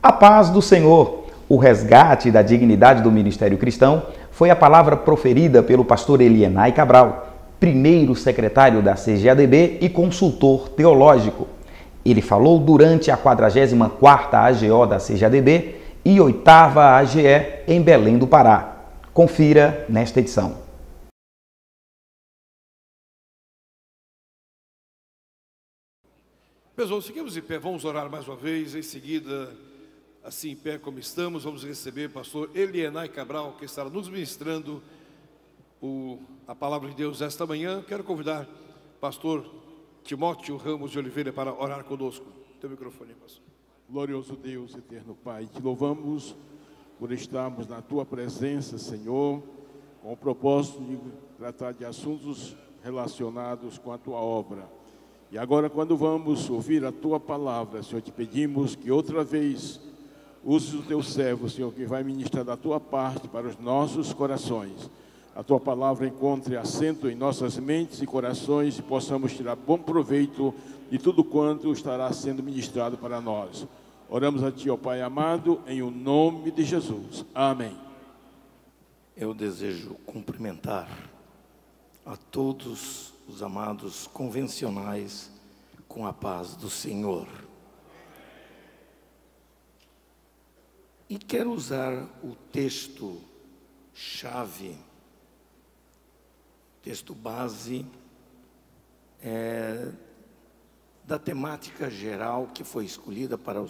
A paz do Senhor, o resgate da dignidade do ministério cristão, foi a palavra proferida pelo pastor Elienay Cabral, primeiro secretário da CGADB e consultor teológico. Ele falou durante a 44ª AGO da CGADB e 8ª AGE em Belém do Pará. Confira nesta edição. Pessoal, seguimos em pé, vamos orar mais uma vez. Em seguida, assim em pé como estamos, vamos receber o pastor Elienay Cabral, que estará nos ministrando a palavra de Deus esta manhã. Quero convidar o pastor Timóteo Ramos de Oliveira para orar conosco. Teu microfone, pastor. Glorioso Deus, eterno Pai, te louvamos por estarmos na Tua presença, Senhor, com o propósito de tratar de assuntos relacionados com a Tua obra. E agora, quando vamos ouvir a Tua palavra, Senhor, te pedimos que outra vez uses o Teu servo, Senhor, que vai ministrar da Tua parte para os nossos corações. A Tua palavra encontre assento em nossas mentes e corações e possamos tirar bom proveito de tudo quanto estará sendo ministrado para nós. Oramos a Ti, ó Pai amado, em o nome de Jesus. Amém. Eu desejo cumprimentar a todos os amados convencionais com a paz do Senhor. E quero usar o texto-chave, texto base, da temática geral que foi escolhida para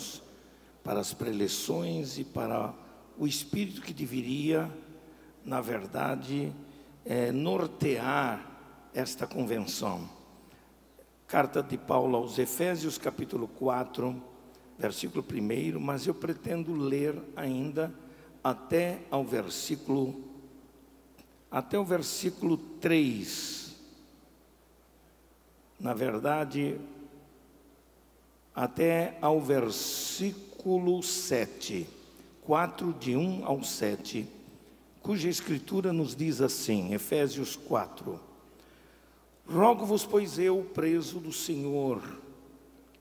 as preleções e para o espírito que deveria, na verdade, nortear esta convenção. Carta de Paulo aos Efésios, capítulo 4, versículo 1, mas eu pretendo ler ainda até o versículo 3. Na verdade, até ao versículo 7, 4, de 1 ao 7, cuja escritura nos diz assim, Efésios 4: Rogo-vos, pois eu, preso do Senhor,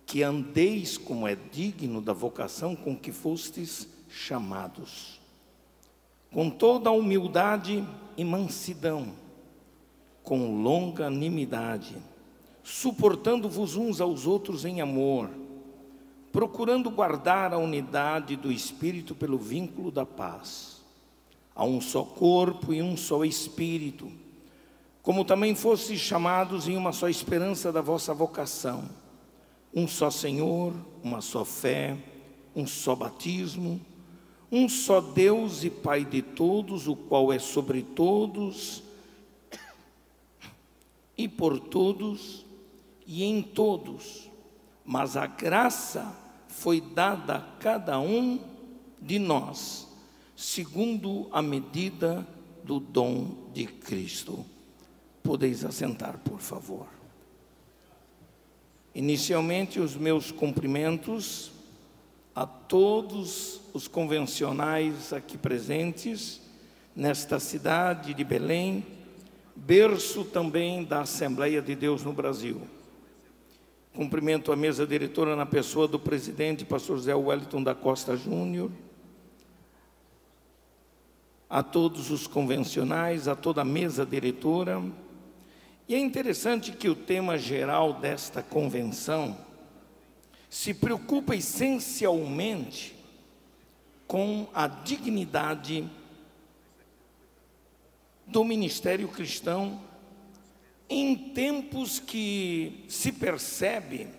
que andeis como é digno da vocação com que fostes chamados, com toda a humildade e mansidão, com longanimidade, suportando-vos uns aos outros em amor, procurando guardar a unidade do Espírito pelo vínculo da paz. Há um só corpo e um só Espírito, como também fostes chamados em uma só esperança da vossa vocação, um só Senhor, uma só fé, um só batismo, um só Deus e Pai de todos, o qual é sobre todos e por todos e em todos, mas a graça foi dada a cada um de nós, segundo a medida do dom de Cristo. Podeis assentar, por favor. Inicialmente, os meus cumprimentos a todos os convencionais aqui presentes, nesta cidade de Belém, berço também da Assembleia de Deus no Brasil. Cumprimento a mesa diretora na pessoa do presidente, pastor Zé Wellington da Costa Júnior, a todos os convencionais, a toda a mesa diretora. E é interessante que o tema geral desta convenção se preocupa essencialmente com a dignidade do ministério cristão em tempos que se percebe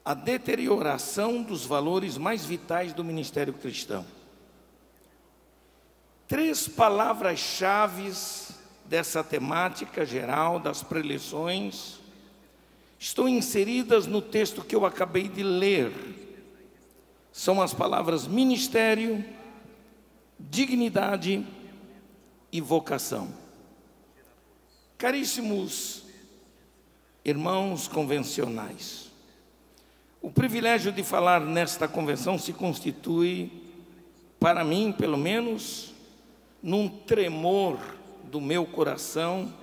a deterioração dos valores mais vitais do ministério cristão. 3 palavras-chave dessa temática geral das preleções estão inseridas no texto que eu acabei de ler. São as palavras ministério, dignidade e vocação. Caríssimos irmãos convencionais, o privilégio de falar nesta convenção se constitui, para mim pelo menos, num tremor do meu coração,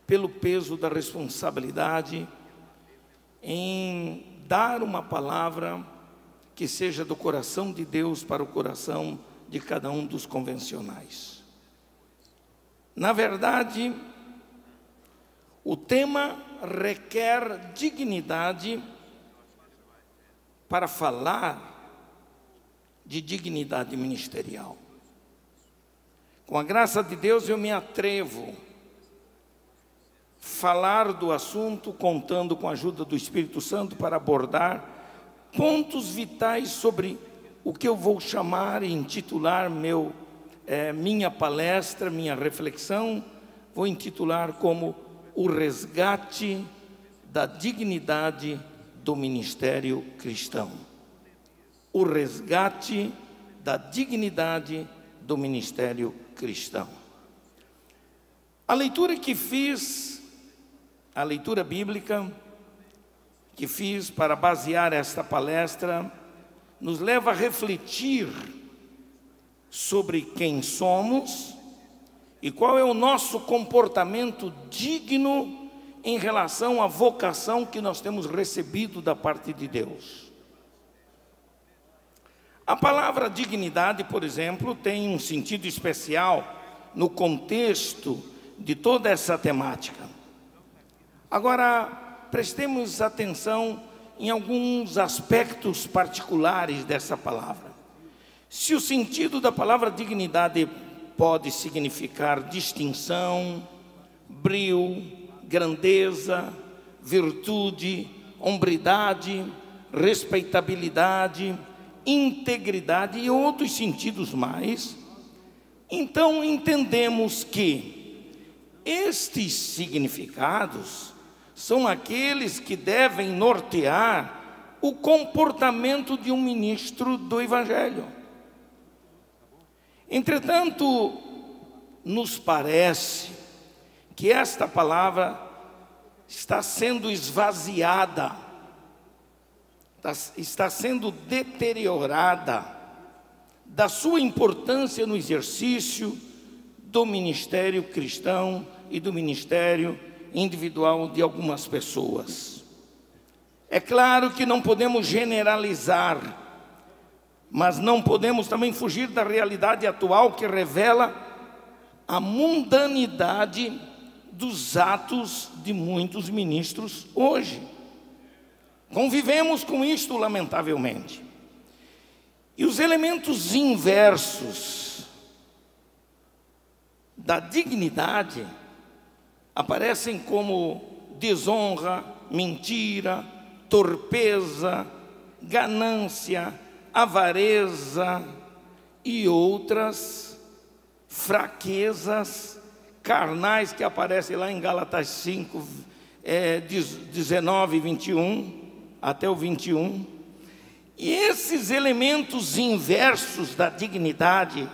pelo peso da responsabilidade em dar uma palavra que seja do coração de Deus para o coração de cada um dos convencionais. Na verdade, o tema requer dignidade para falar de dignidade ministerial. Com a graça de Deus, eu me atrevo a falar do assunto, contando com a ajuda do Espírito Santo para abordar pontos vitais sobre o que eu vou chamar e intitular minha palestra, minha reflexão, vou intitular como o resgate da dignidade do ministério cristão. O resgate da dignidade do ministério cristão. A leitura que fiz, a leitura bíblica que fiz para basear esta palestra, nos leva a refletir sobre quem somos e qual é o nosso comportamento digno em relação à vocação que nós temos recebido da parte de Deus. A palavra dignidade, por exemplo, tem um sentido especial no contexto de toda essa temática. Agora, prestemos atenção em alguns aspectos particulares dessa palavra. Se o sentido da palavra dignidade pode significar distinção, brio, grandeza, virtude, hombridade, respeitabilidade, integridade e outros sentidos mais, então entendemos que estes significados são aqueles que devem nortear o comportamento de um ministro do Evangelho. Entretanto, nos parece que esta palavra está sendo esvaziada, está sendo deteriorada da sua importância no exercício do ministério cristão e do ministério individual de algumas pessoas. É claro que não podemos generalizar, mas não podemos também fugir da realidade atual que revela a mundanidade dos atos de muitos ministros hoje. Convivemos com isto, lamentavelmente. E os elementos inversos da dignidade aparecem como desonra, mentira, torpeza, ganância, avareza e outras fraquezas carnais que aparecem lá em Gálatas 5, 19 e 21, até o 21. E esses elementos inversos da dignidade,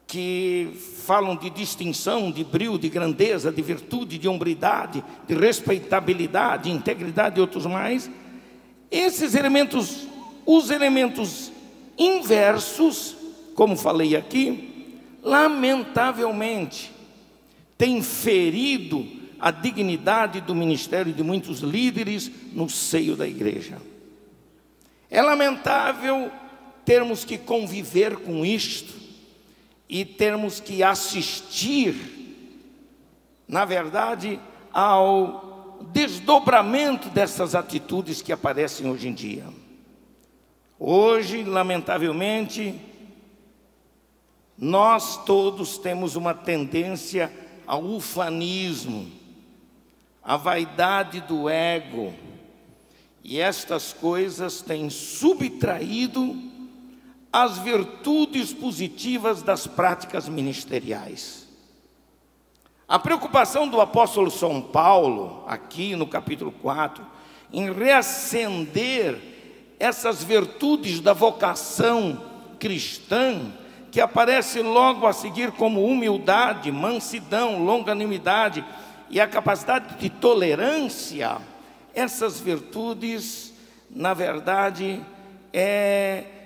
que falam de distinção, de brio, de grandeza, de virtude, de hombridade, de respeitabilidade, de integridade e outros mais, esses elementos, os elementos inversos, como falei aqui, lamentavelmente, têm ferido a dignidade do ministério de muitos líderes no seio da igreja. É lamentável termos que conviver com isto e termos que assistir, na verdade, ao desdobramento dessas atitudes que aparecem hoje em dia. Hoje, lamentavelmente, nós todos temos uma tendência ao ufanismo, à vaidade do ego, e estas coisas têm subtraído as virtudes positivas das práticas ministeriais. A preocupação do apóstolo São Paulo, aqui no capítulo 4, em reacender essas virtudes da vocação cristã, que aparece logo a seguir como humildade, mansidão, longanimidade e a capacidade de tolerância, essas virtudes, na verdade,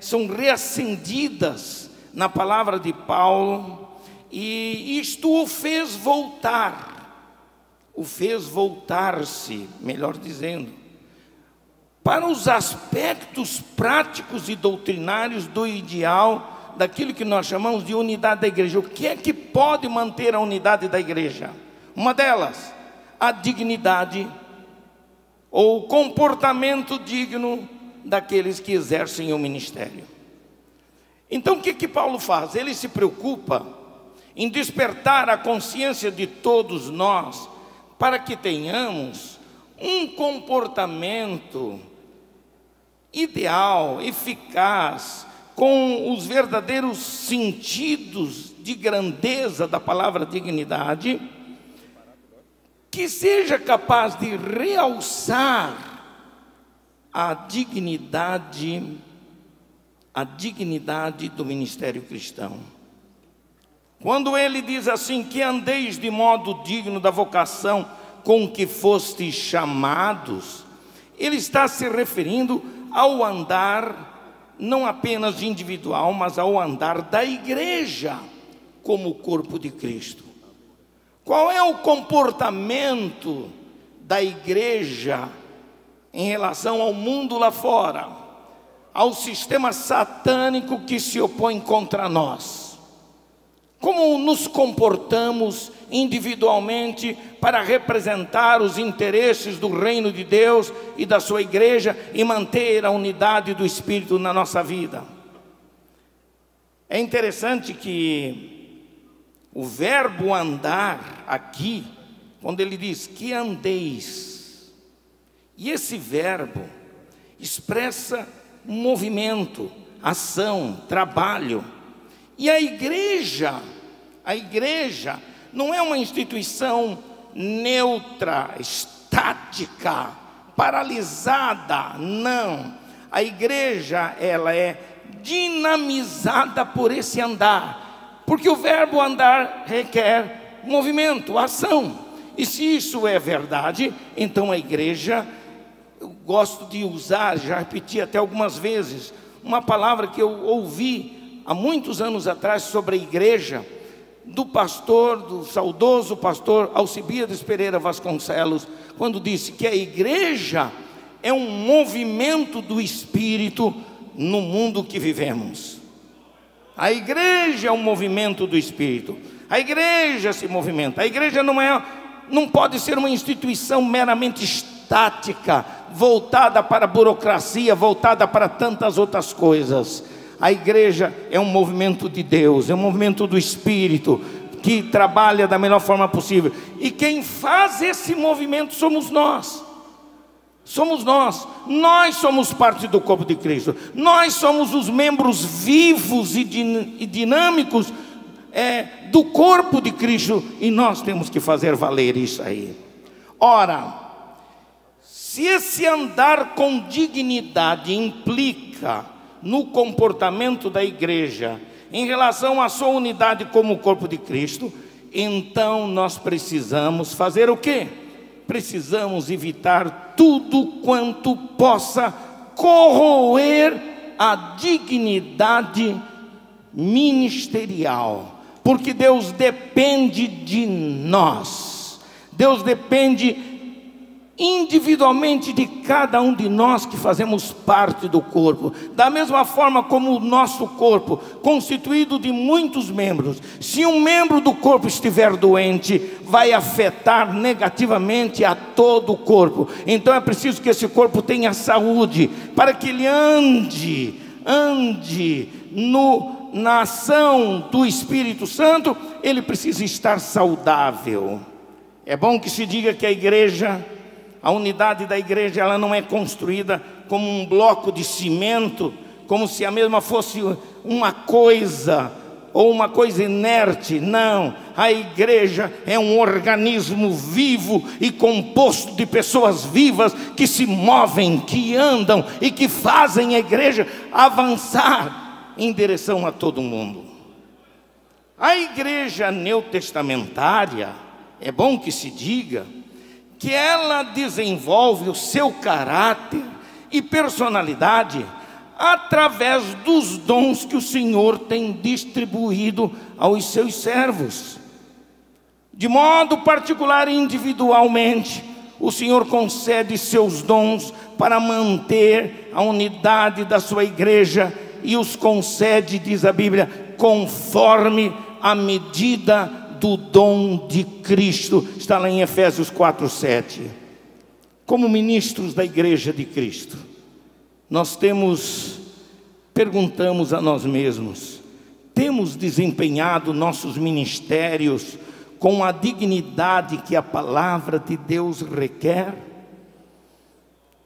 são reacendidas na palavra de Paulo, e isto o fez voltar, o fez voltar-se, melhor dizendo, para os aspectos práticos e doutrinários do ideal, daquilo que nós chamamos de unidade da igreja. O que é que pode manter a unidade da igreja? Uma delas, a dignidade ou comportamento digno daqueles que exercem o ministério. Então o que Paulo faz? Ele se preocupa em despertar a consciência de todos nós, para que tenhamos um comportamento ideal, eficaz, com os verdadeiros sentidos de grandeza da palavra dignidade, que seja capaz de realçar a dignidade do ministério cristão. Quando ele diz assim, que andeis de modo digno da vocação com que fostes chamados, ele está se referindo ao andar, não apenas individual, mas ao andar da igreja, como o corpo de Cristo. Qual é o comportamento da igreja em relação ao mundo lá fora, ao sistema satânico que se opõe contra nós? Como nos comportamos individualmente para representar os interesses do reino de Deus e da sua igreja e manter a unidade do Espírito na nossa vida? É interessante que o verbo andar aqui, quando ele diz que andeis, e esse verbo expressa movimento, ação, trabalho. E a igreja não é uma instituição neutra, estática, paralisada, não. A igreja, ela é dinamizada por esse andar, porque o verbo andar requer movimento, ação. E se isso é verdade, então a igreja, eu gosto de usar, já repeti até algumas vezes, uma palavra que eu ouvi há muitos anos atrás sobre a igreja, do saudoso pastor Alcibiades Pereira Vasconcelos, quando disse que a igreja é um movimento do Espírito no mundo que vivemos. A igreja é um movimento do Espírito. A igreja se movimenta. A igreja não pode ser uma instituição meramente estática, voltada para a burocracia, voltada para tantas outras coisas. A igreja é um movimento de Deus, é um movimento do Espírito, que trabalha da melhor forma possível. E quem faz esse movimento somos nós. Somos nós somos parte do corpo de Cristo. Nós somos os membros vivos e dinâmicos do corpo de Cristo, e nós temos que fazer valer isso aí. Ora, se esse andar com dignidade implica no comportamento da igreja em relação à sua unidade como o corpo de Cristo, então nós precisamos fazer o quê? Precisamos evitar tudo quanto possa corroer a dignidade ministerial, porque Deus depende de nós. Deus depende individualmente de cada um de nós que fazemos parte do corpo. Da mesma forma como o nosso corpo, constituído de muitos membros, se um membro do corpo estiver doente, vai afetar negativamente a todo o corpo. Então é preciso que esse corpo tenha saúde, para que ele ande na ação do Espírito Santo. Ele precisa estar saudável. É bom que se diga que a unidade da igreja, ela não é construída como um bloco de cimento, como se a mesma fosse uma coisa, ou uma coisa inerte. Não, a igreja é um organismo vivo e composto de pessoas vivas que se movem, que andam e que fazem a igreja avançar em direção a todo mundo. A igreja neotestamentária, é bom que se diga, que ela desenvolve o seu caráter e personalidade através dos dons que o Senhor tem distribuído aos seus servos. De modo particular e individualmente, O Senhor concede seus dons para manter a unidade da sua igreja, e os concede, diz a Bíblia, conforme a medida do dom de Cristo. Está lá em Efésios 4:7. Como ministros da igreja de Cristo, nós perguntamos a nós mesmos: temos desempenhado nossos ministérios com a dignidade que a palavra de Deus requer?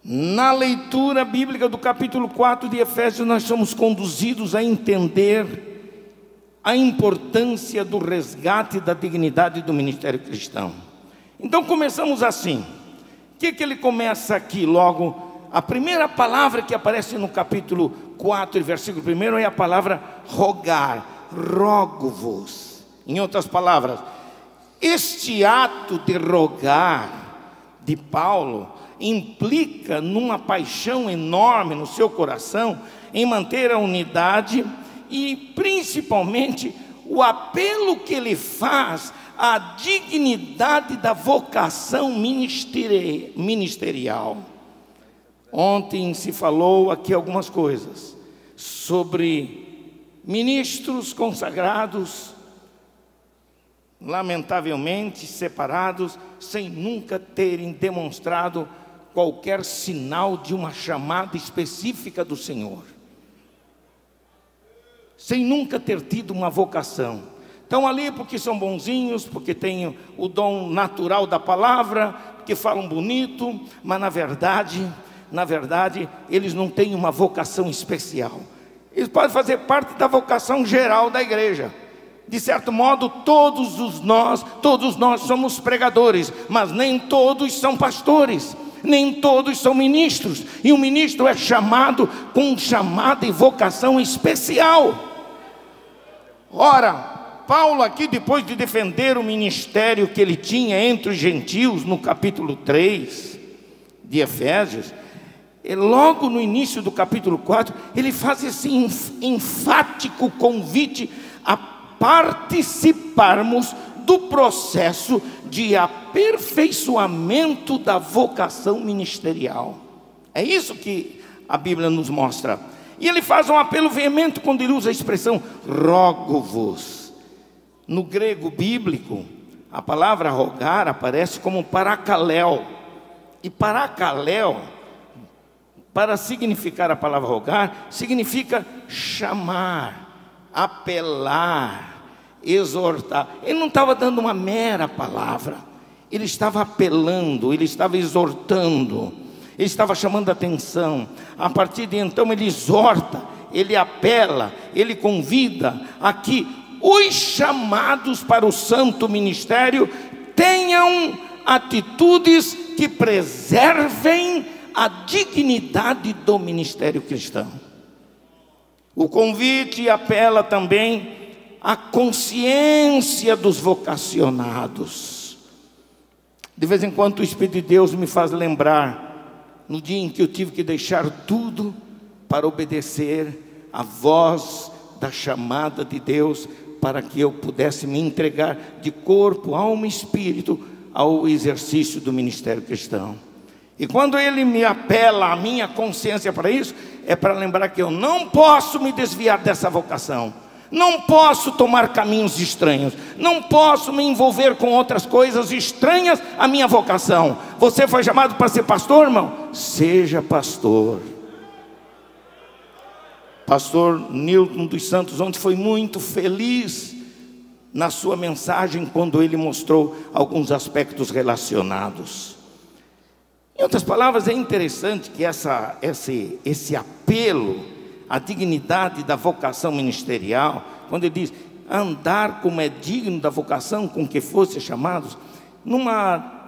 Na leitura bíblica do capítulo 4 de Efésios, nós somos conduzidos a entender a importância do resgate da dignidade do ministério cristão. Então começamos assim. O que ele começa aqui logo? A primeira palavra que aparece no capítulo 4, versículo 1, é a palavra rogar. Rogo-vos. Em outras palavras, este ato de rogar de Paulo implica numa paixão enorme no seu coração em manter a unidade, e principalmente o apelo que ele faz à dignidade da vocação ministerial. Ontem se falou aqui algumas coisas sobre ministros consagrados, lamentavelmente separados, sem nunca terem demonstrado qualquer sinal de uma chamada específica do Senhor, sem nunca ter tido uma vocação. Estão ali porque são bonzinhos, porque têm o dom natural da palavra, porque falam bonito, mas na verdade, eles não têm uma vocação especial. Eles podem fazer parte da vocação geral da igreja. De certo modo, todos nós somos pregadores, mas nem todos são pastores, nem todos são ministros. E o ministro é chamado com chamada e vocação especial. Ora, Paulo aqui, depois de defender o ministério que ele tinha entre os gentios, no capítulo 3 de Efésios, logo no início do capítulo 4, ele faz esse enfático convite a participarmos do processo de aperfeiçoamento da vocação ministerial. É isso que a Bíblia nos mostra. E ele faz um apelo veemente quando ele usa a expressão rogo-vos. No grego bíblico, a palavra rogar aparece como paracaléu. E paracaléu, para significar a palavra rogar, significa chamar, apelar, exortar. Ele não estava dando uma mera palavra, ele estava apelando, ele estava exortando, ele estava chamando a atenção. A partir de então ele exorta, ele apela, ele convida a que os chamados para o santo ministério tenham atitudes que preservem a dignidade do ministério cristão. O convite apela também à consciência dos vocacionados. De vez em quando o Espírito de Deus me faz lembrar no dia em que eu tive que deixar tudo para obedecer à voz da chamada de Deus, para que eu pudesse me entregar de corpo, alma e espírito ao exercício do ministério cristão. E quando ele me apela a minha consciência para isso, é para lembrar que eu não posso me desviar dessa vocação, não posso tomar caminhos estranhos, não posso me envolver com outras coisas estranhas à minha vocação. Você foi chamado para ser pastor, irmão? Seja pastor. Pastor Nilton dos Santos ontem foi muito feliz na sua mensagem quando ele mostrou alguns aspectos relacionados. Em outras palavras, é interessante que esse apelo à dignidade da vocação ministerial, quando ele diz andar como é digno da vocação com que fossem chamados,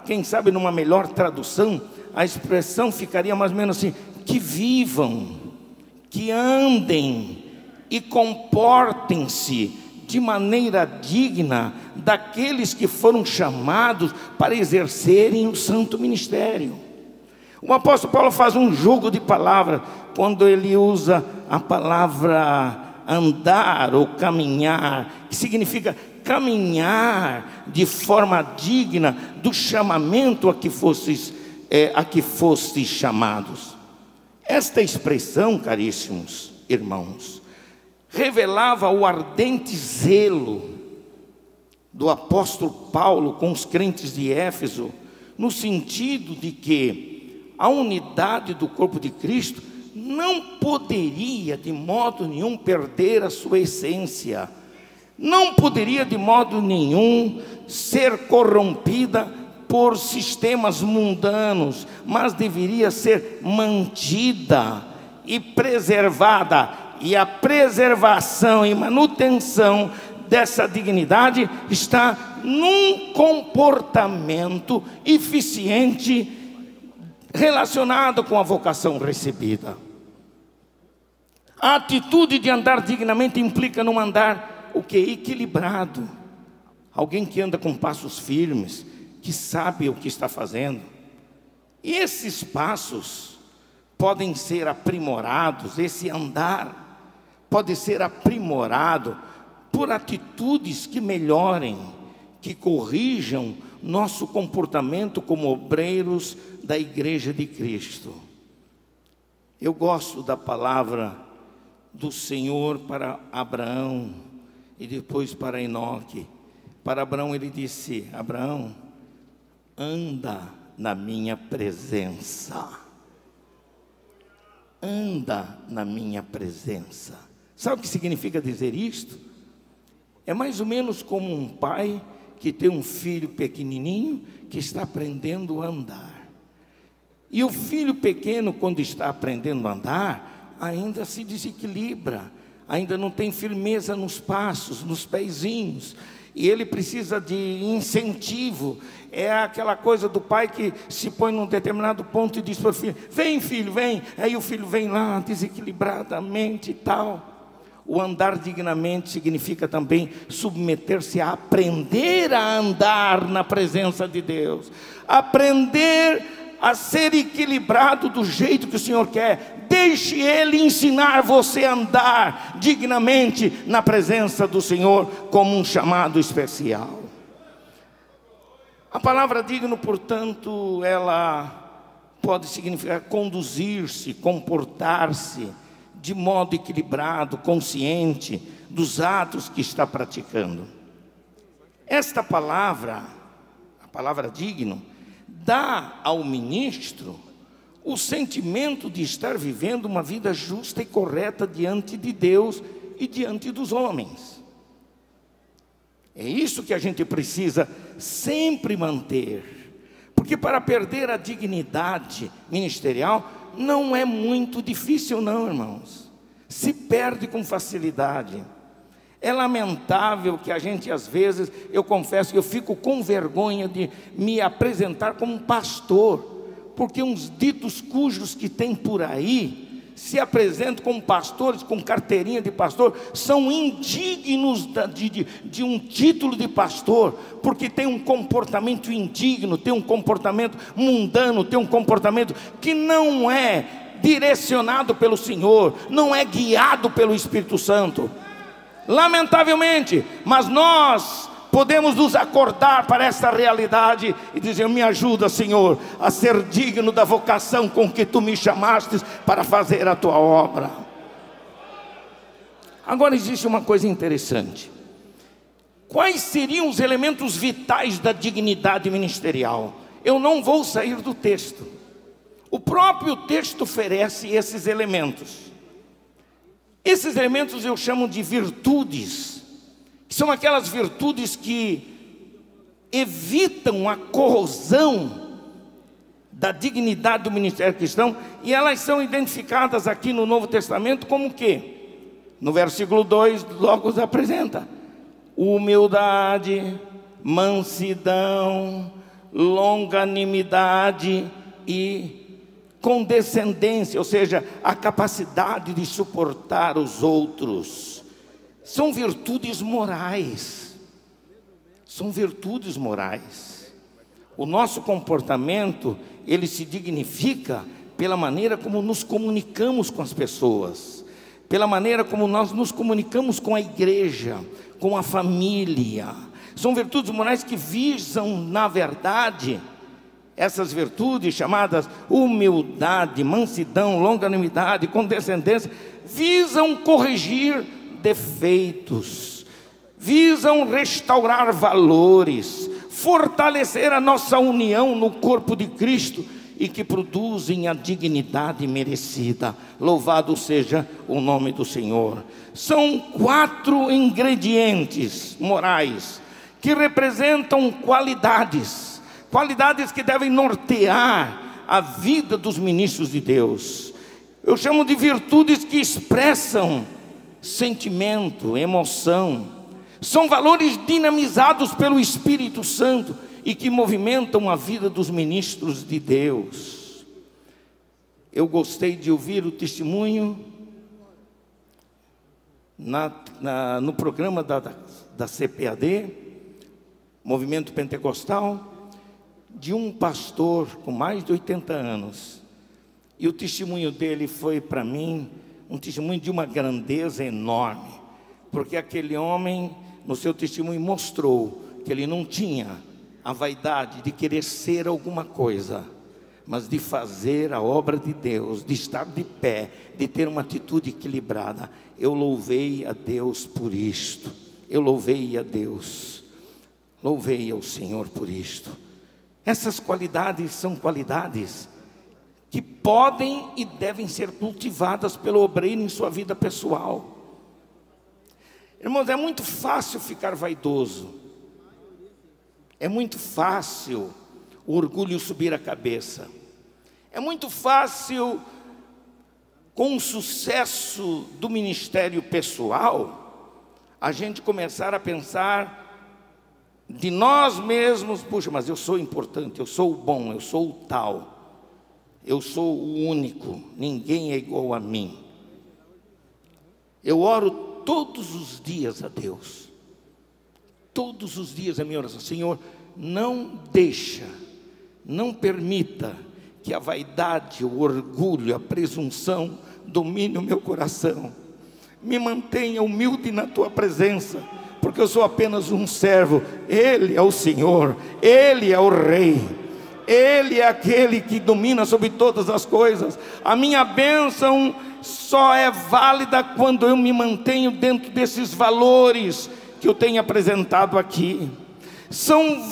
quem sabe numa melhor tradução, a expressão ficaria mais ou menos assim: que vivam, que andem e comportem-se de maneira digna daqueles que foram chamados para exercerem o santo ministério. O apóstolo Paulo faz um jogo de palavras quando ele usa a palavra andar ou caminhar, que significa caminhar de forma digna do chamamento a que fosses a que fostes chamados. Esta expressão, caríssimos irmãos, revelava o ardente zelo do apóstolo Paulo com os crentes de Éfeso, no sentido de que a unidade do corpo de Cristo não poderia de modo nenhum perder a sua essência, não poderia de modo nenhum ser corrompida por sistemas mundanos, mas deveria ser mantida e preservada. E a preservação e manutenção dessa dignidade está num comportamento eficiente relacionado com a vocação recebida. A atitude de andar dignamente implica num andar o que? Equilibrado. Alguém que anda com passos firmes, que sabe o que está fazendo. E esses passos podem ser aprimorados, esse andar pode ser aprimorado por atitudes que melhorem, que corrijam nosso comportamento como obreiros da Igreja de Cristo. Eu gosto da palavra do Senhor para Abraão e depois para Enoque. Para Abraão ele disse: Abraão, anda na minha presença. Anda na minha presença. Sabe o que significa dizer isto? É mais ou menos como um pai que tem um filho pequenininho que está aprendendo a andar. E o filho pequeno, quando está aprendendo a andar, ainda se desequilibra, ainda não tem firmeza nos passos, nos pezinhos. E ele precisa de incentivo. É aquela coisa do pai que se põe num determinado ponto e diz para o filho: vem filho, vem. Aí o filho vem lá desequilibradamente e tal. O andar dignamente significa também submeter-se a aprender a andar na presença de Deus. Aprender a ser equilibrado do jeito que o Senhor quer. Deixe Ele ensinar você a andar dignamente na presença do Senhor como um chamado especial. A palavra digno, portanto, ela pode significar conduzir-se, comportar-se de modo equilibrado, consciente dos atos que está praticando. Esta palavra, a palavra digno, dá ao ministro o sentimento de estar vivendo uma vida justa e correta diante de Deus e diante dos homens. É isso que a gente precisa sempre manter, porque para perder a dignidade ministerial não é muito difícil não, irmãos. Se perde com facilidade. É lamentável que a gente, às vezes, eu confesso que eu fico com vergonha de me apresentar como um pastor, porque uns ditos cujos que tem por aí se apresentam como pastores, com carteirinha de pastor, são indignos de um título de pastor, porque tem um comportamento indigno, tem um comportamento mundano, tem um comportamento que não é direcionado pelo Senhor, não é guiado pelo Espírito Santo. Lamentavelmente, mas nós podemos nos acordar para esta realidade e dizer: me ajuda, Senhor, a ser digno da vocação com que Tu me chamaste para fazer a Tua obra. Agora existe uma coisa interessante. Quais seriam os elementos vitais da dignidade ministerial? Eu não vou sair do texto. O próprio texto oferece esses elementos. Esses elementos eu chamo de virtudes. São aquelas virtudes que evitam a corrosão da dignidade do ministério cristão, e elas são identificadas aqui no Novo Testamento como o quê? No versículo 2 logo os apresenta: humildade, mansidão, longanimidade e condescendência, ou seja, a capacidade de suportar os outros. São virtudes morais. São virtudes morais. O nosso comportamento, ele se dignifica pela maneira como nos comunicamos com as pessoas, pela maneira como nós nos comunicamos com a igreja, com a família. São virtudes morais que visam, na verdade, Essas virtudes chamadas humildade, mansidão, longanimidade, condescendência, visam corrigir defeitos, visam restaurar valores, fortalecer a nossa união no corpo de Cristo e que produzem a dignidade merecida. Louvado seja o nome do Senhor. São 4 ingredientes morais que representam qualidades que devem nortear a vida dos ministros de Deus. Eu chamo de virtudes que expressam sentimento, emoção. São valores dinamizados pelo Espírito Santo e que movimentam a vida dos ministros de Deus. Eu gostei de ouvir o testemunho no programa da CPAD, Movimento Pentecostal, de um pastor com mais de 80 anos. E o testemunho dele foi para mim um testemunho de uma grandeza enorme, porque aquele homem, no seu testemunho, mostrou que ele não tinha a vaidade de querer ser alguma coisa, mas de fazer a obra de Deus, de estar de pé, de ter uma atitude equilibrada. Eu louvei a Deus por isto. Eu louvei a Deus. Louvei ao Senhor por isto. Essas qualidades são qualidades que podem e devem ser cultivadas pelo obreiro em sua vida pessoal. Irmãos, é muito fácil ficar vaidoso. É muito fácil o orgulho subir a cabeça. É muito fácil, com o sucesso do ministério pessoal, a gente começar a pensar de nós mesmos: puxa, mas eu sou importante, eu sou o bom, eu sou o tal, eu sou o único, ninguém é igual a mim. Eu oro todos os dias a Deus, todos os dias a minha oração: Senhor, não permita que a vaidade, o orgulho, a presunção domine o meu coração. Me mantenha humilde na tua presença, porque eu sou apenas um servo. Ele é o Senhor, Ele é o Rei, Ele é aquele que domina sobre todas as coisas. A minha bênção só é válida quando eu me mantenho dentro desses valores que eu tenho apresentado aqui. São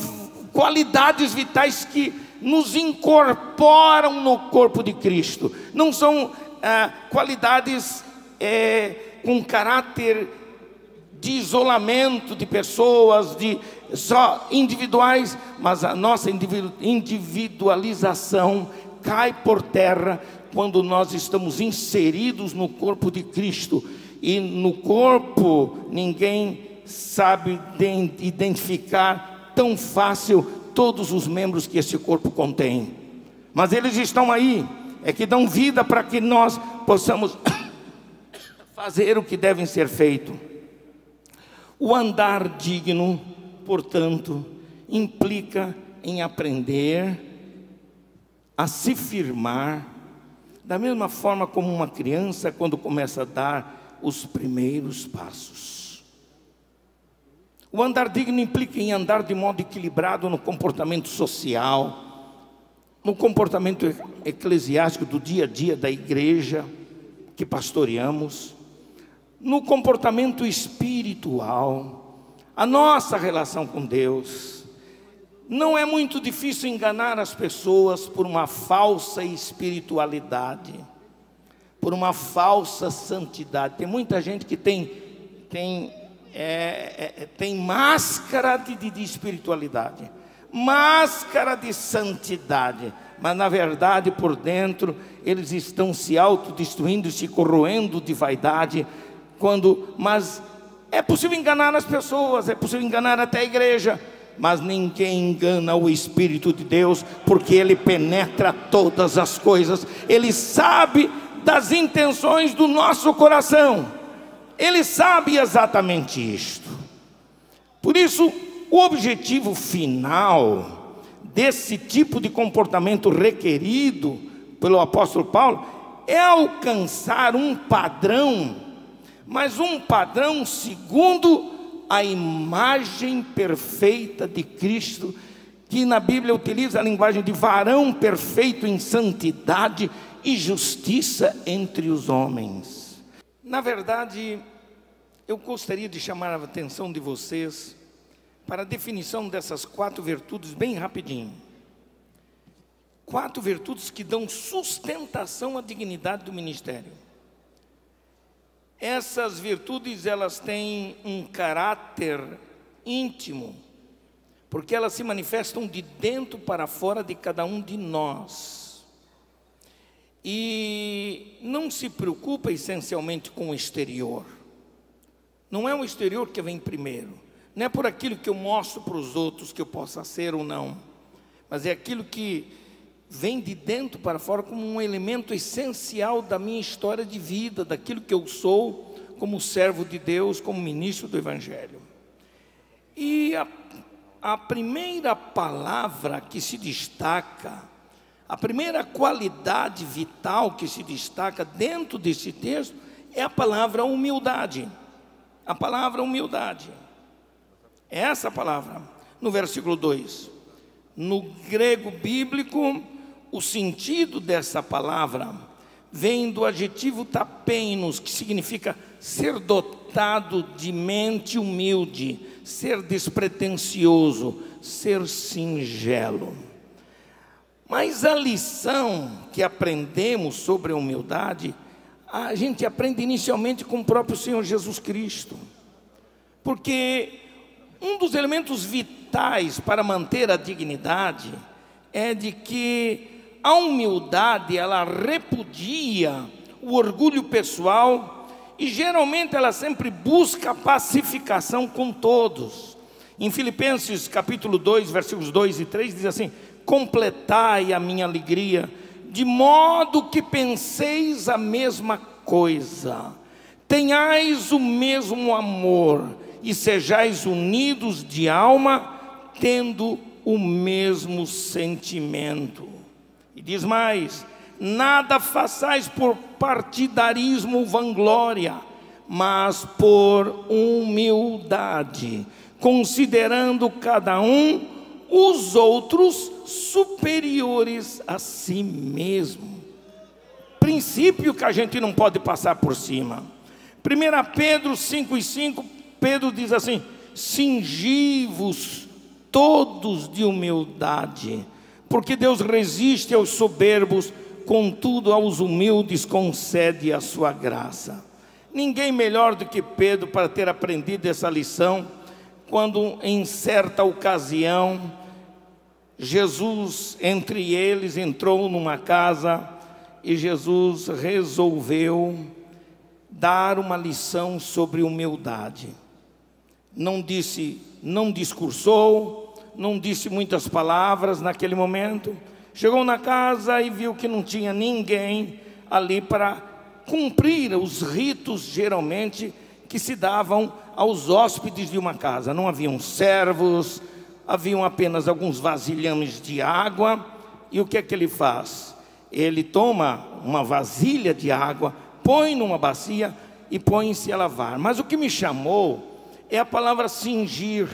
qualidades vitais que nos incorporam no corpo de Cristo. Não são qualidades com caráter de isolamento de pessoas, de só individuais, mas a nossa individualização cai por terra quando nós estamos inseridos no corpo de Cristo. E no corpo ninguém sabe identificar tão fácil todos os membros que esse corpo contém, mas eles estão aí, é que dão vida para que nós possamos fazer o que deve ser feito. O andar digno, portanto, implica em aprender a se firmar, da mesma forma como uma criança quando começa a dar os primeiros passos. O andar digno implica em andar de modo equilibrado no comportamento social, no comportamento eclesiástico do dia a dia da igreja que pastoreamos, no comportamento espiritual, a nossa relação com Deus. Não é muito difícil enganar as pessoas por uma falsa espiritualidade, por uma falsa santidade. Tem muita gente que tem máscara de espiritualidade, máscara de santidade, mas na verdade por dentro eles estão se autodestruindo, se corroendo de vaidade. Mas é possível enganar as pessoas, é possível enganar até a igreja, mas ninguém engana o Espírito de Deus, porque Ele penetra todas as coisas, Ele sabe das intenções do nosso coração, Ele sabe exatamente isto. Por isso, o objetivo final desse tipo de comportamento requerido pelo apóstolo Paulo é alcançar um padrão, mas um padrão segundo a imagem perfeita de Cristo, que na Bíblia utiliza a linguagem de varão perfeito em santidade e justiça entre os homens. Na verdade, eu gostaria de chamar a atenção de vocês para a definição dessas 4 virtudes bem rapidinho. 4 virtudes que dão sustentação à dignidade do ministério. Essas virtudes, elas têm um caráter íntimo, porque elas se manifestam de dentro para fora de cada um de nós. E não se preocupa essencialmente com o exterior. Não é o exterior que vem primeiro. Não é por aquilo que eu mostro para os outros que eu possa ser ou não. Mas é aquilo que vem de dentro para fora como um elemento essencial da minha história de vida, daquilo que eu sou como servo de Deus, como ministro do Evangelho. E a primeira palavra que se destaca, a primeira qualidade vital que se destaca dentro desse texto é a palavra humildade. A palavra humildade. É essa palavra, no versículo 2. No grego bíblico, o sentido dessa palavra vem do adjetivo tapeinos, que significa ser dotado de mente humilde, ser despretensioso, ser singelo. Mas a lição que aprendemos sobre a humildade, a gente aprende inicialmente com o próprio Senhor Jesus Cristo. Porque um dos elementos vitais para manter a dignidade é de que a humildade, ela repudia o orgulho pessoal e geralmente ela sempre busca a pacificação com todos. Em Filipenses capítulo 2, versículos 2 e 3 diz assim: completai a minha alegria, de modo que penseis a mesma coisa, tenhais o mesmo amor e sejais unidos de alma, tendo o mesmo sentimento. E diz mais: nada façais por partidarismo ou vanglória, mas por humildade, considerando cada um os outros superiores a si mesmo. Princípio que a gente não pode passar por cima. 1 Pedro 5,5, Pedro diz assim: cingi-vos todos de humildade, porque Deus resiste aos soberbos, contudo aos humildes concede a sua graça. Ninguém melhor do que Pedro para ter aprendido essa lição, quando em certa ocasião, Jesus entre eles entrou numa casa e Jesus resolveu dar uma lição sobre humildade. Não discursou, não disse muitas palavras naquele momento. Chegou na casa e viu que não tinha ninguém ali para cumprir os ritos geralmente que se davam aos hóspedes de uma casa. Não haviam servos, haviam apenas alguns vasilhames de água. E o que é que ele faz? Ele toma uma vasilha de água, põe numa bacia e põe-se a lavar. Mas o que me chamou é a palavra cingir.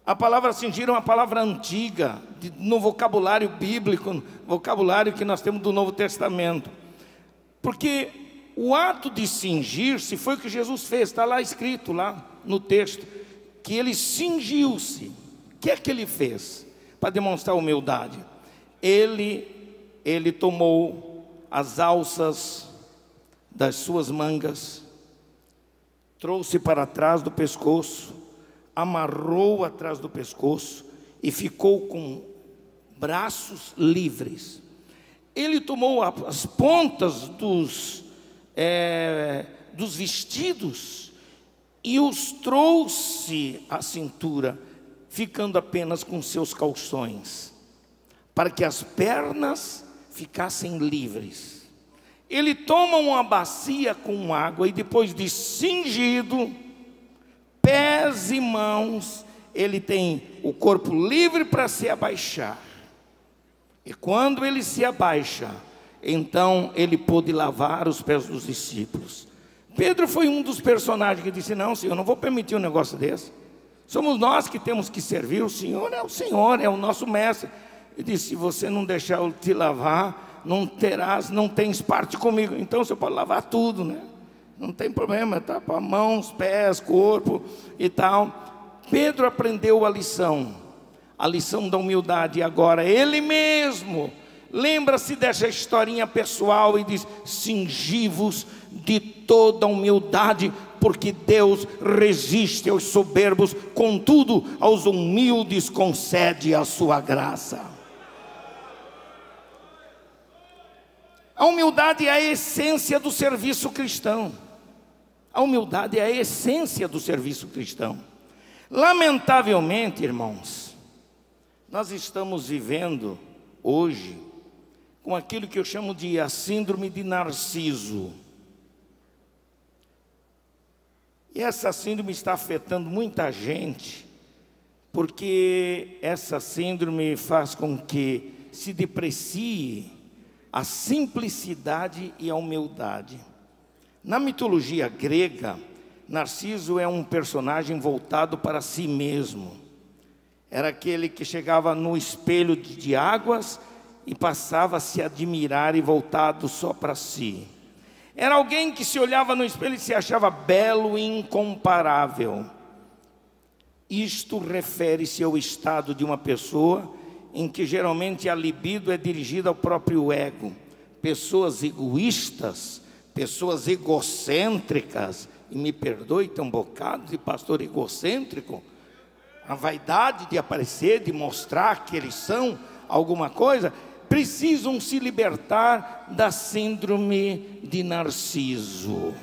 A palavra cingir é uma palavra antiga, no vocabulário bíblico, vocabulário que nós temos do Novo Testamento. Porque o ato de cingir-se foi o que Jesus fez, está lá escrito, lá no texto, que ele cingiu-se. O que é que ele fez para demonstrar humildade? Ele tomou as alças das suas mangas, trouxe para trás do pescoço, amarrou atrás do pescoço e ficou com braços livres. Ele tomou as pontas dos vestidos e os trouxe à cintura, ficando apenas com seus calções, para que as pernas ficassem livres. Ele toma uma bacia com água e depois de cingido, pés e mãos, ele tem o corpo livre para se abaixar. E quando ele se abaixa, então ele pôde lavar os pés dos discípulos. Pedro foi um dos personagens que disse: não, Senhor, não vou permitir um negócio desse. Somos nós que temos que servir. O Senhor, é o nosso mestre. Ele disse: se você não deixar eu te lavar, não tens parte comigo. Então você pode lavar tudo, né? Não tem problema, tá? Para mãos, pés, corpo e tal. Pedro aprendeu a lição da humildade. E agora ele mesmo lembra-se dessa historinha pessoal e diz: cingi-vos de toda humildade, porque Deus resiste aos soberbos, contudo aos humildes concede a sua graça. A humildade é a essência do serviço cristão. A humildade é a essência do serviço cristão. Lamentavelmente, irmãos, nós estamos vivendo hoje com aquilo que eu chamo de a síndrome de Narciso. E essa síndrome está afetando muita gente, porque essa síndrome faz com que se deprecie a simplicidade e a humildade. Na mitologia grega, Narciso é um personagem voltado para si mesmo. Era aquele que chegava no espelho de águas e passava a se admirar e voltado só para si. Era alguém que se olhava no espelho e se achava belo e incomparável. Isto refere-se ao estado de uma pessoa em que geralmente a libido é dirigida ao próprio ego. Pessoas egoístas, pessoas egocêntricas, e me perdoe, tem um bocado de pastor egocêntrico, a vaidade de aparecer, de mostrar que eles são alguma coisa, precisam se libertar da síndrome de Narciso,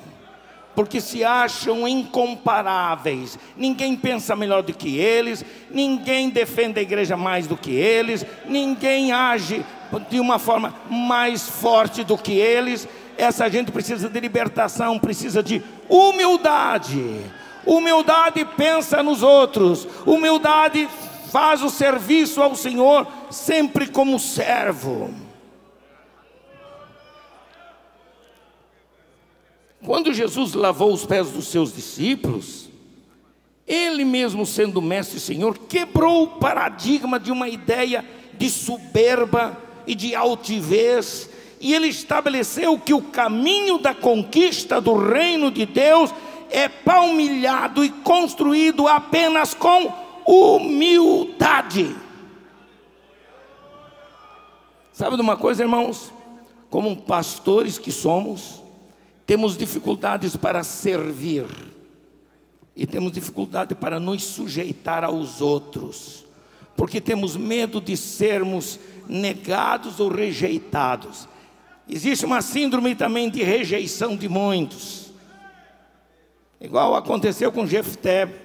porque se acham incomparáveis. Ninguém pensa melhor do que eles, ninguém defende a igreja mais do que eles, ninguém age de uma forma mais forte do que eles. Essa gente precisa de libertação, precisa de humildade. Humildade pensa nos outros, humildade faz o serviço ao Senhor sempre como servo. Quando Jesus lavou os pés dos seus discípulos, Ele mesmo sendo mestre e Senhor, quebrou o paradigma de uma ideia de soberba e de altivez, e Ele estabeleceu que o caminho da conquista do reino de Deus é palmilhado e construído apenas com humildade. Sabe de uma coisa, irmãos? Como pastores que somos, temos dificuldades para servir e temos dificuldade para nos sujeitar aos outros, porque temos medo de sermos negados ou rejeitados. Existe uma síndrome também de rejeição de muitos, igual aconteceu com Jefté.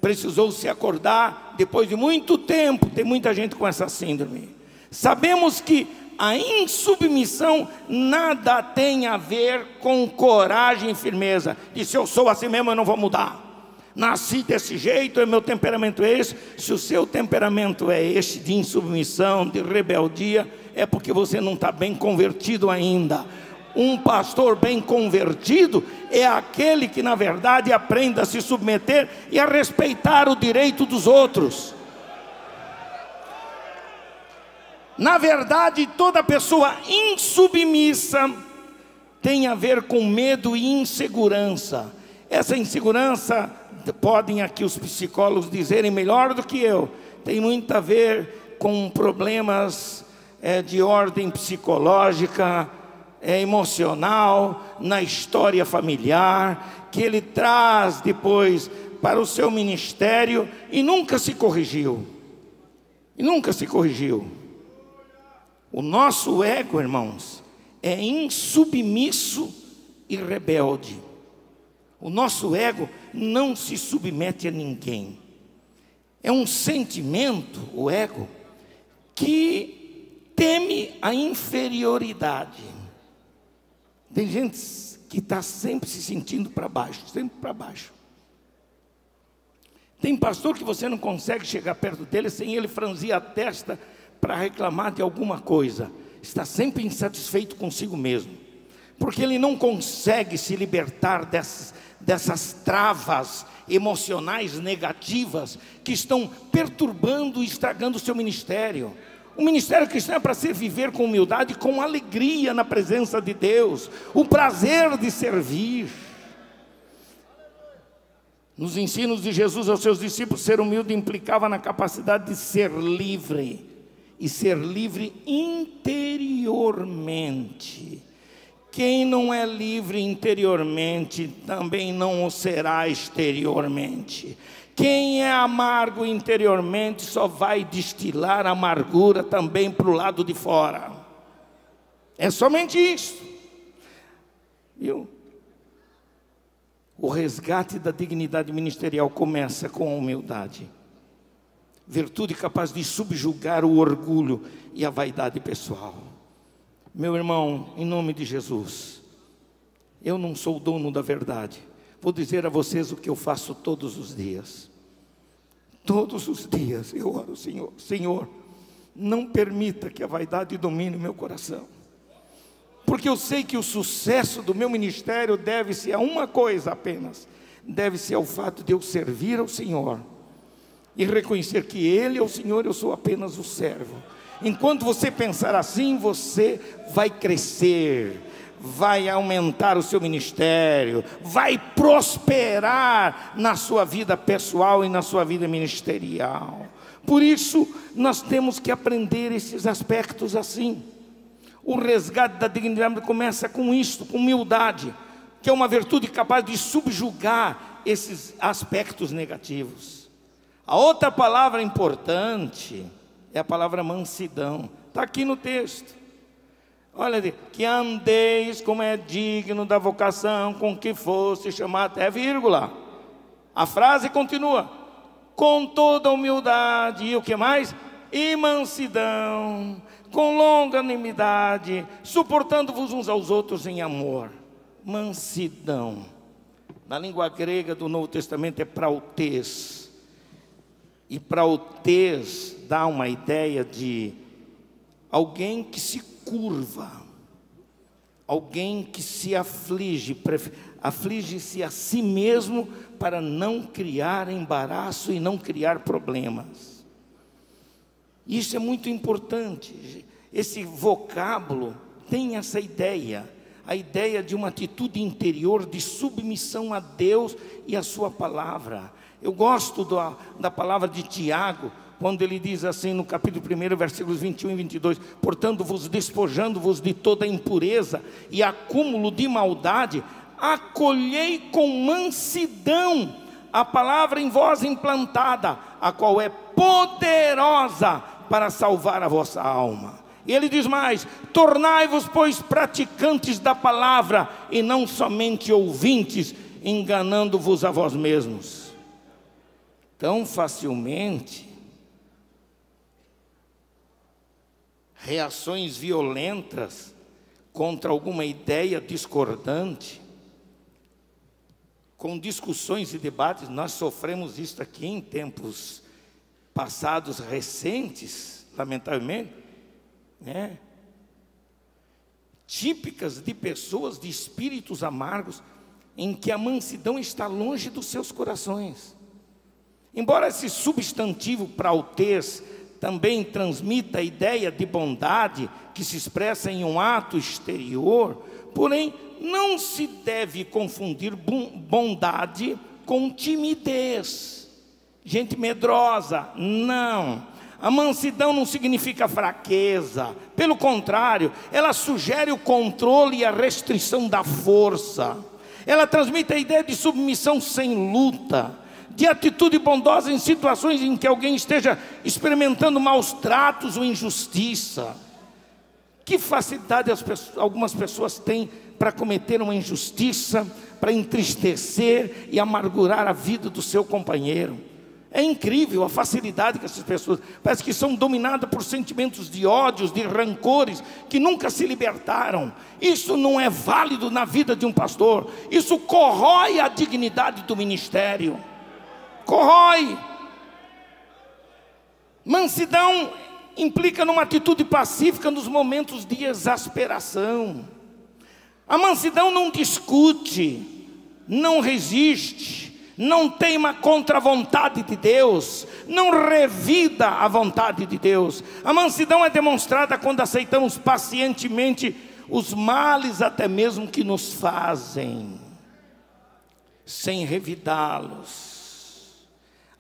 Precisou se acordar depois de muito tempo. Tem muita gente com essa síndrome. Sabemos que a insubmissão nada tem a ver com coragem e firmeza. E se eu sou assim mesmo, eu não vou mudar. Nasci desse jeito, meu temperamento é esse. Se o seu temperamento é este de insubmissão, de rebeldia, é porque você não está bem convertido ainda. Um pastor bem convertido é aquele que na verdade aprende a se submeter e a respeitar o direito dos outros. Na verdade, toda pessoa insubmissa tem a ver com medo e insegurança. Essa insegurança, podem aqui os psicólogos dizerem melhor do que eu, tem muito a ver com problemas de ordem psicológica, emocional, na história familiar, que ele traz depois para o seu ministério e nunca se corrigiu. O nosso ego, irmãos, é insubmisso e rebelde. O nosso ego não se submete a ninguém. É um sentimento, o ego, que teme a inferioridade. Tem gente que está sempre se sentindo para baixo, sempre para baixo. Tem pastor que você não consegue chegar perto dele sem ele franzir a testa para reclamar de alguma coisa. Está sempre insatisfeito consigo mesmo, porque ele não consegue se libertar dessas travas emocionais negativas que estão perturbando e estragando o seu ministério. O ministério cristão é para ser viver com humildade, com alegria na presença de Deus, o prazer de servir. Nos ensinos de Jesus aos seus discípulos, ser humilde implicava na capacidade de ser livre, e ser livre interiormente. Quem não é livre interiormente, também não o será exteriormente. Quem é amargo interiormente, só vai destilar amargura também para o lado de fora. É somente isso. Viu? O resgate da dignidade ministerial começa com a humildade. Virtude capaz de subjugar o orgulho e a vaidade pessoal. Meu irmão, em nome de Jesus, eu não sou o dono da verdade. Vou dizer a vocês o que eu faço todos os dias. Todos os dias eu oro, Senhor, Senhor, não permita que a vaidade domine meu coração. Porque eu sei que o sucesso do meu ministério deve-se a uma coisa apenas. Deve-se ao fato de eu servir ao Senhor e reconhecer que Ele é o Senhor, eu sou apenas o servo. Enquanto você pensar assim, você vai crescer, vai aumentar o seu ministério, vai prosperar na sua vida pessoal e na sua vida ministerial. Por isso, nós temos que aprender esses aspectos assim. O resgate da dignidade começa com isto, com humildade, que é uma virtude capaz de subjugar esses aspectos negativos. A outra palavra importante é a palavra mansidão. Está aqui no texto. Olha, que andeis como é digno da vocação com que fosse chamado, até vírgula. A frase continua, com toda humildade, e o que mais? E mansidão, com longanimidade, suportando-vos uns aos outros em amor. Mansidão, na língua grega do Novo Testamento é prautês. E prautês dá uma ideia de alguém que se curva, alguém que se aflige, aflige-se a si mesmo para não criar embaraço e não criar problemas. Isso é muito importante. Esse vocábulo tem essa ideia, a ideia de uma atitude interior de submissão a Deus e a sua palavra. Eu gosto da palavra de Tiago, quando ele diz assim no capítulo 1, versículos 21 e 22, portanto, despojando-vos de toda impureza e acúmulo de maldade, acolhei com mansidão a palavra em vós implantada, a qual é poderosa para salvar a vossa alma. E ele diz mais, tornai-vos, pois, praticantes da palavra, e não somente ouvintes, enganando-vos a vós mesmos. Tão facilmente, reações violentas contra alguma ideia discordante, com discussões e debates, nós sofremos isso aqui em tempos passados recentes, lamentavelmente, né? Típicas de pessoas de espíritos amargos, em que a mansidão está longe dos seus corações. Embora esse substantivo prautês também transmita a ideia de bondade que se expressa em um ato exterior, porém não se deve confundir bondade com timidez, gente medrosa, não. A mansidão não significa fraqueza, pelo contrário, ela sugere o controle e a restrição da força. Ela transmite a ideia de submissão sem luta, de atitude bondosa em situações em que alguém esteja experimentando maus tratos ou injustiça. Que facilidade algumas pessoas têm para cometer uma injustiça, para entristecer e amargurar a vida do seu companheiro. É incrível a facilidade que essas pessoas, parece que são dominadas por sentimentos de ódios, de rancores, que nunca se libertaram. Isso não é válido na vida de um pastor, isso corrói a dignidade do ministério. Corrói. Mansidão implica numa atitude pacífica nos momentos de exasperação. A mansidão não discute, não resiste, não teima contra a vontade de Deus, não revida a vontade de Deus. A mansidão é demonstrada quando aceitamos pacientemente os males até mesmo que nos fazem, sem revidá-los.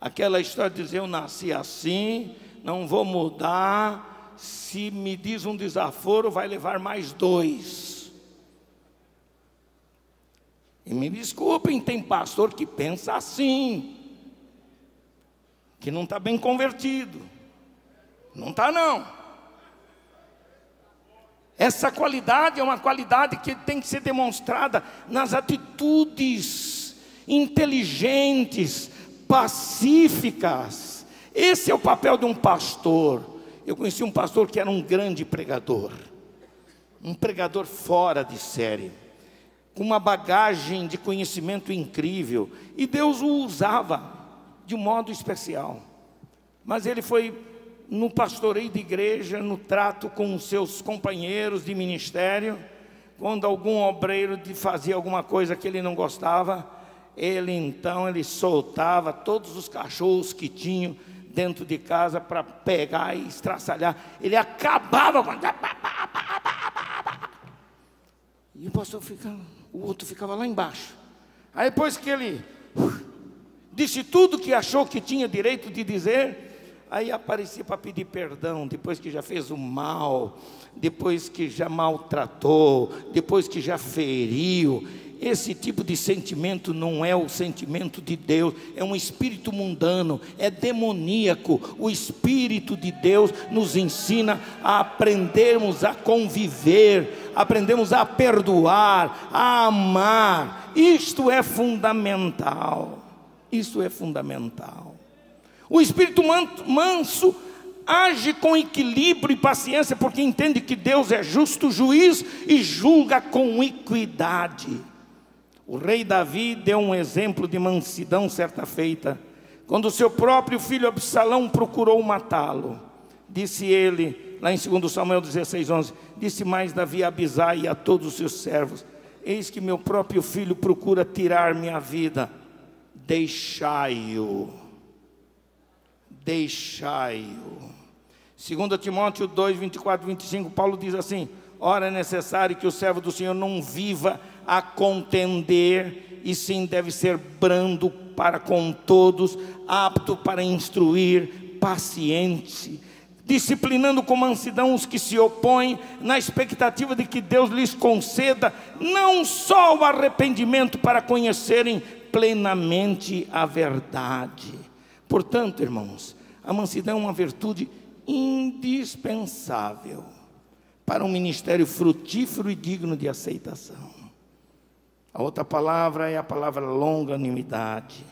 Aquela história de dizer, eu nasci assim, não vou mudar, se me diz um desaforo vai levar mais 2. E me desculpem, tem pastor que pensa assim, que não está bem convertido. Não está não. Essa qualidade é uma qualidade que tem que ser demonstrada nas atitudes inteligentes, pacíficas. Esse é o papel de um pastor. Eu conheci um pastor que era um grande pregador, um pregador fora de série, com uma bagagem de conhecimento incrível, e Deus o usava de um modo especial. Mas ele foi no pastoreio de igreja, no trato com os seus companheiros de ministério, quando algum obreiro fazia alguma coisa que ele não gostava, ele soltava todos os cachorros que tinham dentro de casa para pegar e estraçalhar. Ele acabava com... E o outro ficava lá embaixo. Aí depois que ele disse tudo que achou que tinha direito de dizer, aí aparecia para pedir perdão, depois que já fez o mal, depois que já maltratou, depois que já feriu. Esse tipo de sentimento não é o sentimento de Deus, é um espírito mundano, é demoníaco. O Espírito de Deus nos ensina a aprendermos a conviver, aprendemos a perdoar, a amar. Isto é fundamental, isso é fundamental. O espírito manso age com equilíbrio e paciência, porque entende que Deus é justo juiz e julga com equidade. O rei Davi deu um exemplo de mansidão certa feita, quando seu próprio filho Absalão procurou matá-lo. Disse ele, lá em 2 Samuel 16:11, disse mais Davi a Abisai e a todos os seus servos: eis que meu próprio filho procura tirar minha vida, deixai-o. Deixai-o. 2 Timóteo 2, 24 e 25, Paulo diz assim: ora é necessário que o servo do Senhor não viva a contender, e sim deve ser brando para com todos, apto para instruir, paciente, disciplinando com mansidão os que se opõem, na expectativa de que Deus lhes conceda não só o arrependimento para conhecerem plenamente a verdade. Portanto, irmãos, a mansidão é uma virtude indispensável para um ministério frutífero e digno de aceitação. A outra palavra é a palavra longanimidade.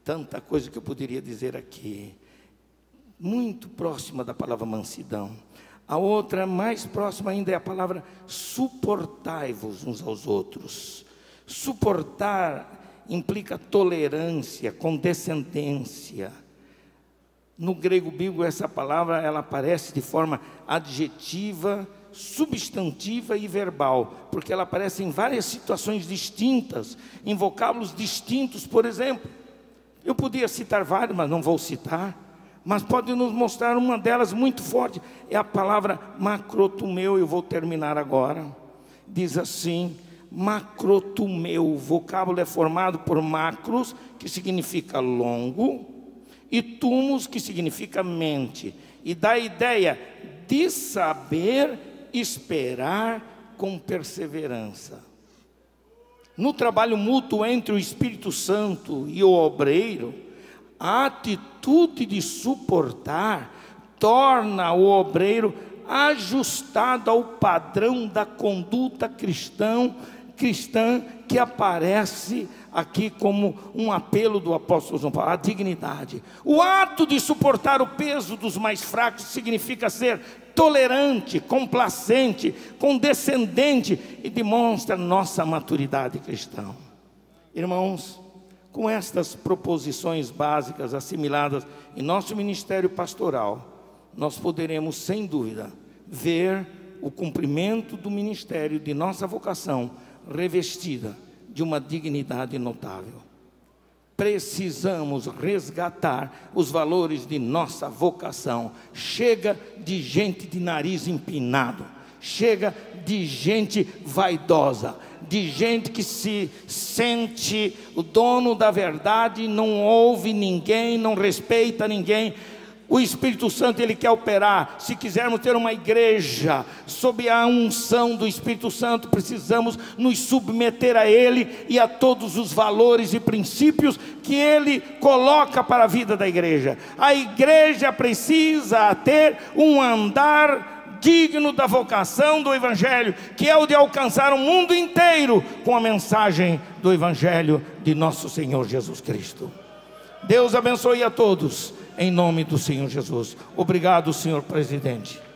Tanta coisa que eu poderia dizer aqui, muito próxima da palavra mansidão. A outra, mais próxima ainda, é a palavra suportai-vos uns aos outros. Suportar implica tolerância, condescendência. No grego bíblico, essa palavra ela aparece de forma adjetiva, substantiva e verbal, porque ela aparece em várias situações distintas, em vocábulos distintos. Por exemplo, eu podia citar vários, mas não vou citar, mas pode nos mostrar uma delas muito forte, é a palavra macrotumeu. Eu vou terminar agora. Diz assim, macrotumeu, o vocábulo é formado por macros, que significa longo, e tumos, que significa mente, e dá a ideia de saber esperar com perseverança. No trabalho mútuo entre o Espírito Santo e o obreiro, a atitude de suportar torna o obreiro ajustado ao padrão da conduta cristã que aparece aqui como um apelo do apóstolo João Paulo, a dignidade. O ato de suportar o peso dos mais fracos significa ser tolerante, complacente, condescendente, e demonstra nossa maturidade cristã. Irmãos, com estas proposições básicas assimiladas em nosso ministério pastoral, nós poderemos, sem dúvida, ver o cumprimento do ministério de nossa vocação revestida de uma dignidade notável. Precisamos resgatar os valores de nossa vocação. Chega de gente de nariz empinado, chega de gente vaidosa, de gente que se sente o dono da verdade, não ouve ninguém, não respeita ninguém. O Espírito Santo, Ele quer operar. Se quisermos ter uma igreja sob a unção do Espírito Santo, precisamos nos submeter a Ele e a todos os valores e princípios que Ele coloca para a vida da igreja. A igreja precisa ter um andar digno da vocação do Evangelho, que é o de alcançar o mundo inteiro com a mensagem do Evangelho de nosso Senhor Jesus Cristo. Deus abençoe a todos, em nome do Senhor Jesus. Obrigado, senhor presidente.